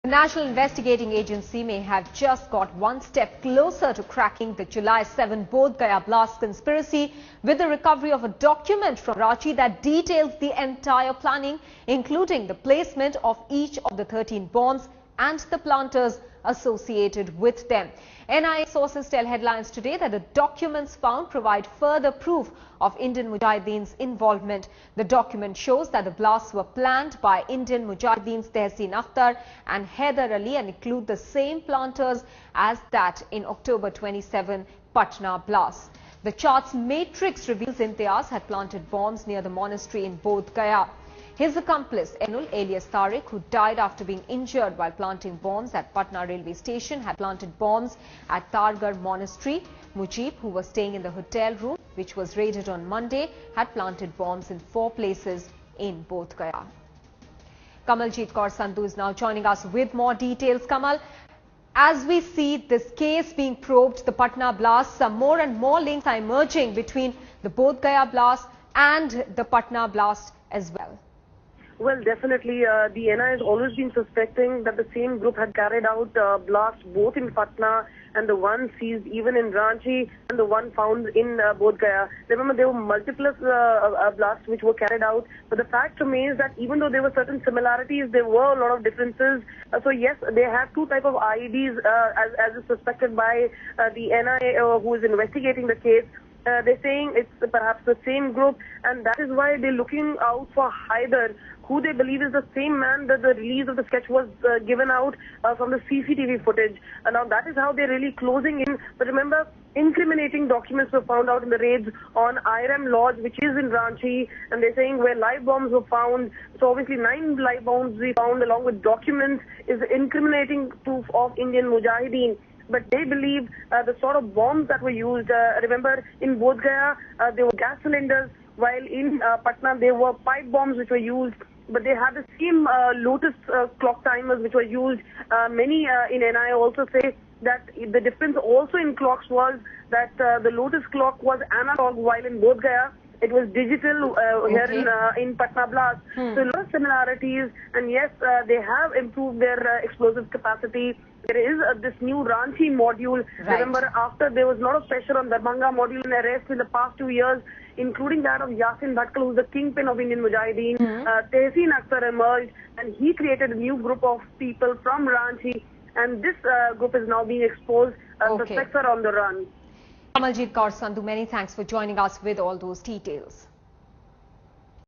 The National Investigating Agency may have just got one step closer to cracking the July 7 Bodh Gaya blast conspiracy with the recovery of a document from Ranchi that details the entire planning, including the placement of each of the 13 bombs and the planters associated with them. NIA sources tell Headlines today that the documents found provide further proof of Indian Mujahideen's involvement. The document shows that the blasts were planned by Indian Mujahideens Tehseen Akhtar and Haider Ali and include the same planters as that in October 27 Patna blast. The chart's matrix reveals Imtiaz had planted bombs near the monastery in Bodh Gaya. His accomplice, Enul alias Tariq, who died after being injured while planting bombs at Patna railway station, had planted bombs at Targar monastery. Mujib, who was staying in the hotel room, which was raided on Monday, had planted bombs in 4 places in Bodh Gaya. Kamaljeet Kaur Sandhu is now joining us with more details. Kamal, as we see this case being probed, the Patna blast, some more and more links are emerging between the Bodh Gaya blast and the Patna blast as well. Well, definitely, the NIA has always been suspecting that the same group had carried out blasts both in Patna and the one seized even in Ranchi and the one found in Bodh Gaya. Remember, there were multiple blasts which were carried out, but the fact remains that even though there were certain similarities, there were a lot of differences. So yes, they have 2 types of IEDs as is suspected by the NIA who is investigating the case. They're saying it's perhaps the same group, and that is why they're looking out for Haider, who they believe is the same man that the release of the sketch was given out from the CCTV footage. And now that is how they're really closing in. But remember, incriminating documents were found out in the raids on IRM Lodge, which is in Ranchi, and they're saying where live bombs were found. So obviously 9 live bombs we found along with documents is incriminating proof of Indian Mujahideen. But they believe the sort of bombs that were used, remember in Bodh Gaya, there were gas cylinders, while in Patna there were pipe bombs which were used. But they had the same lotus clock timers which were used. Many in NIA also say that the difference also in clocks was that the lotus clock was analog, while in Bodh Gaya it was digital here in Patna blast. So a lot of similarities, and yes, they have improved their explosive capacity. There is this new Ranchi module. Right. Remember, after there was a lot of pressure on Darbhanga module and arrest in the past 2 years, including that of Yasin Bhatkal, who's the kingpin of Indian Mujahideen. Tehseen Akhtar emerged, and he created a new group of people from Ranchi, and this group is now being exposed. Suspects are on the run. Kamaljeet Kaur Sandhu, many thanks for joining us with all those details.